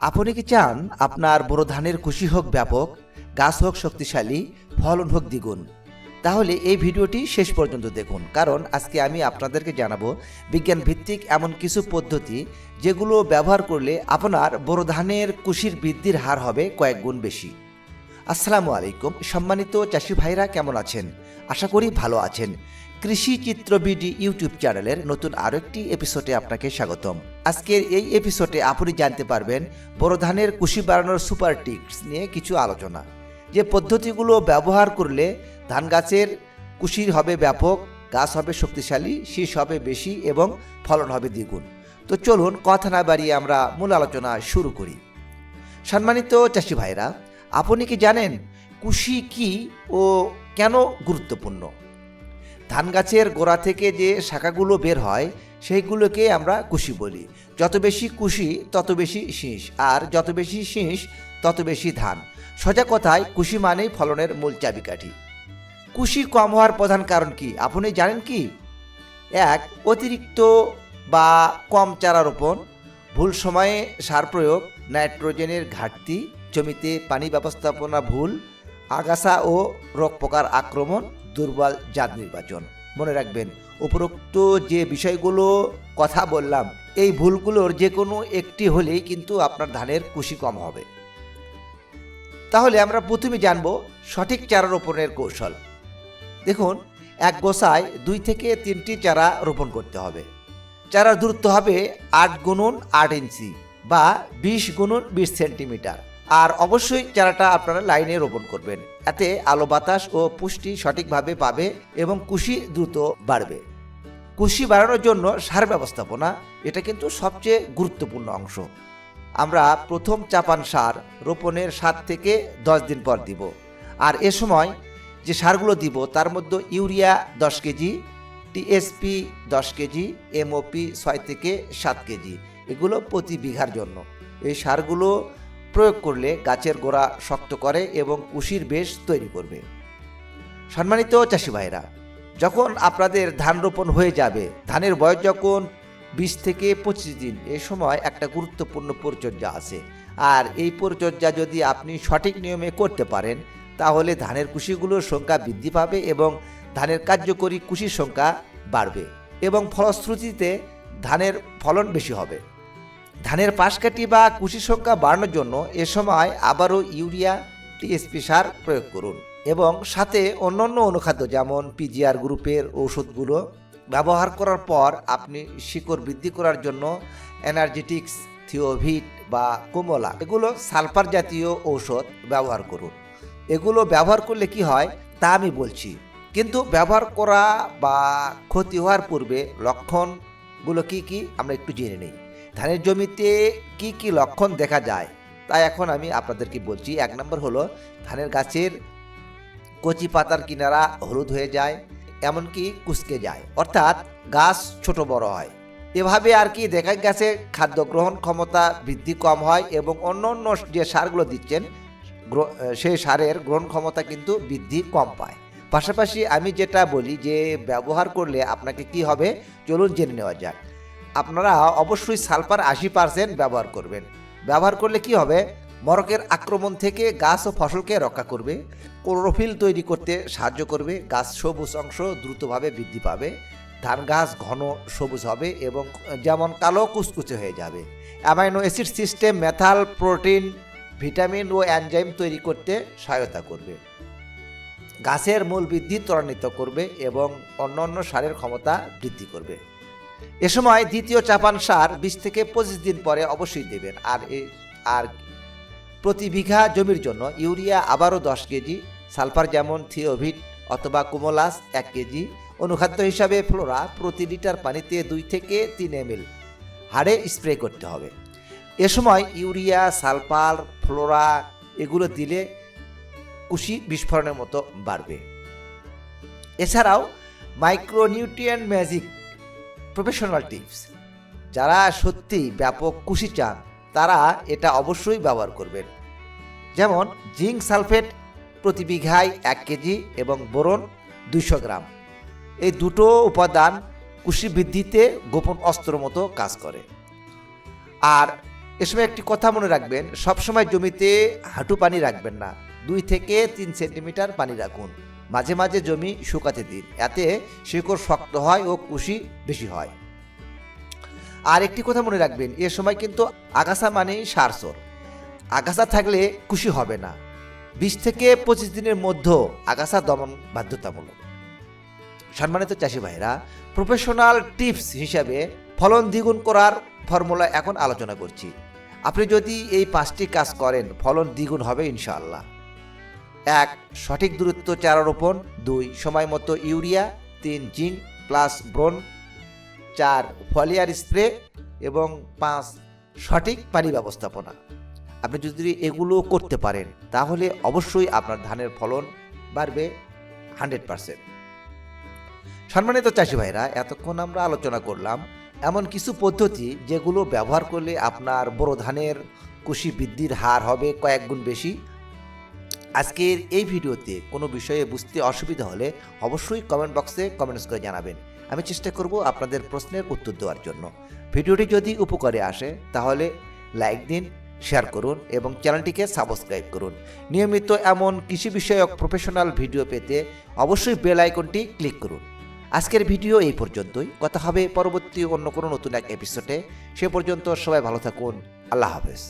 আপনি কি চান আপনার বোরো ধানের কুশি হোক ব্যাপক, গাছ হোক শক্তিশালী, ফলন হোক দ্বিগুণ? তাহলে এই ভিডিওটি শেষ পর্যন্ত দেখুন, কারণ আজকে আমি আপনাদেরকে জানাবো বিজ্ঞান ভিত্তিক এমন কিছু পদ্ধতি যেগুলো ব্যবহার করলে আপনার বোরো ধানের কুশির বৃদ্ধির হার হবে কয়েক গুণ বেশি। আসসালামু আলাইকুম সম্মানিত চাষি ভাইরা, কেমন আছেন? আশা করি ভালো আছেন। কৃষি চিত্র বিডি ইউটিউব চ্যানেলের নতুন আরও একটি এপিসোডে আপনাকে স্বাগতম। আজকের এই এপিসোডে আপনি জানতে পারবেন বোরো ধানের কুশি বাড়ানোর সুপার টিপস নিয়ে কিছু আলোচনা, যে পদ্ধতিগুলো ব্যবহার করলে ধান গাছের কুশি হবে ব্যাপক, গাছ হবে শক্তিশালী, শীষ হবে বেশি এবং ফলন হবে দ্বিগুণ। তো চলুন কথা না বাড়িয়ে আমরা মূল আলোচনা শুরু করি। সম্মানিত চাষি ভাইরা, আপনি কি জানেন কুশি কি ও কেন গুরুত্বপূর্ণ? ধান গাছের গোড়া থেকে যে শাখাগুলো বের হয় সেইগুলোকে আমরা কুশি বলি। যত বেশি কুশি তত বেশি শীষ, আর যত বেশি শীষ তত বেশি ধান। সোজা কথায় কুশি মানেই ফলনের মূল চাবিকাঠি। কুশি কম হওয়ার প্রধান কারণ কি আপনি জানেন কি? এক, অতিরিক্ত বা কম চারা রোপণ, ভুল সময়ে সার প্রয়োগ, নাইট্রোজেনের ঘাটতি, জমিতে পানি ব্যবস্থাপনা ভুল, আগাছা ও রোগ পোকার আক্রমণ, দুর্বল জাত নির্বাচন। মনে রাখবেন, উপরোক্ত যে বিষয়গুলো কথা বললাম, এই ভুলগুলোর যে কোনো একটি হলেই কিন্তু আপনার ধানের কুশি কম হবে। তাহলে আমরা প্রথমে জানব সঠিক চারা রোপণের কৌশল। দেখুন, এক গোছায় 2 থেকে 3টি চারা রোপণ করতে হবে। চারার দূরত্ব হবে 8x8 ইঞ্চি বা 20x20 সেন্টিমিটার। আর অবশ্যই চারাটা আপনারা লাইনে রোপণ করবেন, এতে আলো বাতাস ও পুষ্টি সঠিকভাবে পাবে এবং কুশি দ্রুত বাড়বে। কুশি বাড়ানোর জন্য সার ব্যবস্থাপনা, এটা কিন্তু সবচেয়ে গুরুত্বপূর্ণ অংশ। আমরা প্রথম চাপান সার রোপণের 7 থেকে 10 দিন পর দিব। আর এ সময় যে সারগুলো দিব তার মধ্যে urea 10 KG, TSP 10 KG, MOP 6 থেকে 7 কেজি, এগুলো প্রতি বিঘার জন্য। এই সারগুলো প্রয়োগ করলে গাছের গোড়া শক্ত করে এবং কুশির বেশ তৈরি করবে। সম্মানিত চাষি ভাইরা, যখন আপনাদের ধান রোপণ হয়ে যাবে, ধানের বয়স যখন 20 থেকে 25 দিন, এই সময় একটা গুরুত্বপূর্ণ পরিচর্যা আছে। আর এই পরিচর্যা যদি আপনি সঠিক নিয়মে করতে পারেন, তাহলে ধানের কুশিগুলোর সংখ্যা বৃদ্ধি পাবে এবং ধানের কার্যকরী কুশির সংখ্যা বাড়বে এবং ফলশ্রুতিতে ধানের ফলন বেশি হবে। ধানের পাশকাঠি বা কুশির সংখ্যা বাড়ানোর জন্য এ সময় আবারও ইউরিয়া, টিএসপি সার প্রয়োগ করুন এবং সাথে অন্যান্য অনুখাদ্য যেমন পিজিআর গ্রুপের ঔষধগুলো ব্যবহার করার পর আপনি শিকড় বৃদ্ধি করার জন্য এনার্জেটিক্স, থিওভিট বা কোমলা, এগুলো সালফার জাতীয় ঔষধ ব্যবহার করুন। এগুলো ব্যবহার করলে কি হয় তা আমি বলছি, কিন্তু ব্যবহার করা বা ক্ষতি হওয়ার পূর্বে লক্ষণগুলো কি কি আমরা একটু জেনে নিই। ধানের জমিতে কি কি লক্ষণ দেখা যায় তাই এখন আমি আপনাদেরকে বলছি। 1 নম্বর হলো ধানের গাছের কচি পাতার কিনারা হলুদ হয়ে যায়, এমনকি কুঁচকে যায়, অর্থাৎ গাছ ছোট বড় হয়। এভাবে আর কি দেখা গেছে খাদ্য গ্রহণ ক্ষমতা বৃদ্ধি কম হয় এবং অন্য অন্য যে সারগুলো দিচ্ছেন সেই সারের গ্রহণ ক্ষমতা কিন্তু বৃদ্ধি কম পায়। পাশাপাশি আমি যেটা বলি যে ব্যবহার করলে আপনাকে কি হবে চলুন জেনে নেওয়া যাক। আপনারা অবশ্যই সালফার 80% ব্যবহার করবেন। ব্যবহার করলে কি হবে, মরকের আক্রমণ থেকে গাছ ও ফসলকে রক্ষা করবে, ক্লোরোফিল তৈরি করতে সাহায্য করবে, গাছ সবুজ অংশ দ্রুতভাবে বৃদ্ধি পাবে, ধান গাছ ঘন সবুজ হবে এবং যেমন কালো কুচকুচে হয়ে যাবে। অ্যামাইনো অ্যাসিড সিস্টেম, মেথাল, প্রোটিন, ভিটামিন ও এনজাইম তৈরি করতে সহায়তা করবে, গাছের মূল বৃদ্ধি ত্বরান্বিত করবে এবং অন্যান্য সারের ক্ষমতা বৃদ্ধি করবে। এ সময় দ্বিতীয় চাপান সার 20 থেকে 25 দিন পরে অবশ্যই দেবেন। আর প্রতি বিঘা জমির জন্য ইউরিয়া আবারও 10 কেজি, সালফার যেমন থিওভিট অথবা কোমোলাস 1 কেজি, অনুখাদ্য হিসাবে ফ্লোরা প্রতি লিটার পানিতে 2 থেকে 3 ml হারে স্প্রে করতে হবে। এ সময় ইউরিয়া, সালফার, ফ্লোরা এগুলো দিলে কুশি বিস্ফোরণের মতো বাড়বে। এছাড়াও মাইক্রোনিউট্রিয়েন্ট ম্যাজিক প্রফেশনাল টিপস, যারা সত্যি ব্যাপক কুশি চান তারা এটা অবশ্যই ব্যবহার করবেন। যেমন জিঙ্ক সালফেট প্রতি বিঘায় 1 কেজি এবং বোরন 200 গ্রাম। এই দুটো উপাদান কুশি বৃদ্ধিতে গোপন অস্ত্র মতো কাজ করে। আর এ এ সময় একটি কথা মনে রাখবেন, সবসময় জমিতে হাঁটু পানি রাখবেন না, 2 থেকে 3 সেন্টিমিটার পানি রাখুন। মাঝে মাঝে জমি শুকাতে দিন, এতে শিকড় শক্ত হয় ও কুশি বেশি হয়। আর একটি কথা মনে রাখবেন, এ সময় কিন্তু আগাছা মানে সারসর, আগাছা থাকলে কুশি হবে না। 20 থেকে 25 দিনের মধ্যে আগাছা দমন বাধ্যতামূলক। সম্মানিত চাষি ভাইরা, প্রফেশনাল টিপস হিসাবে ফলন দ্বিগুণ করার ফর্মুলা এখন আলোচনা করছি। আপনি যদি এই 5টি কাজ করেন, ফলন দ্বিগুণ হবে ইনশাআল্লাহ। 1. সঠিক দূরত্ব চারা রোপণ। 2. সময় মতো urea. 3. Zinc plus ব্রোন। 4. Foliar spray. এবং 5. সঠিক পানি ব্যবস্থাপনা। আপনি যদি এগুলো করতে পারেন তাহলে অবশ্যই আপনার ধানের ফলন বাড়বে 100%। সম্মানিত চাষি ভাইরা, এতক্ষণ আমরা আলোচনা করলাম এমন কিছু পদ্ধতি যেগুলো ব্যবহার করলে আপনার বোরো ধানের কুশি বৃদ্ধির হার হবে কয়েক গুণ বেশি। আজকের এই ভিডিওতে কোনো বিষয়ে বুঝতে অসুবিধা হলে অবশ্যই কমেন্ট বক্সে কমেন্টস করে জানাবেন। আমি চেষ্টা করব আপনাদের প্রশ্নের উত্তর দেওয়ার জন্য। ভিডিওটি যদি উপকারে আসে তাহলে লাইক দিন, শেয়ার করুন এবং চ্যানেলটিকে সাবস্ক্রাইব করুন। নিয়মিত এমন কৃষি বিষয়ক প্রফেশনাল ভিডিও পেতে অবশ্যই বেল আইকনটি ক্লিক করুন। আজকের ভিডিও এই পর্যন্তই। কথা হবে পরবর্তী অন্য কোনো নতুন এক এপিসোডে। সে পর্যন্ত সবাই ভালো থাকুন। আল্লাহ হাফেজ।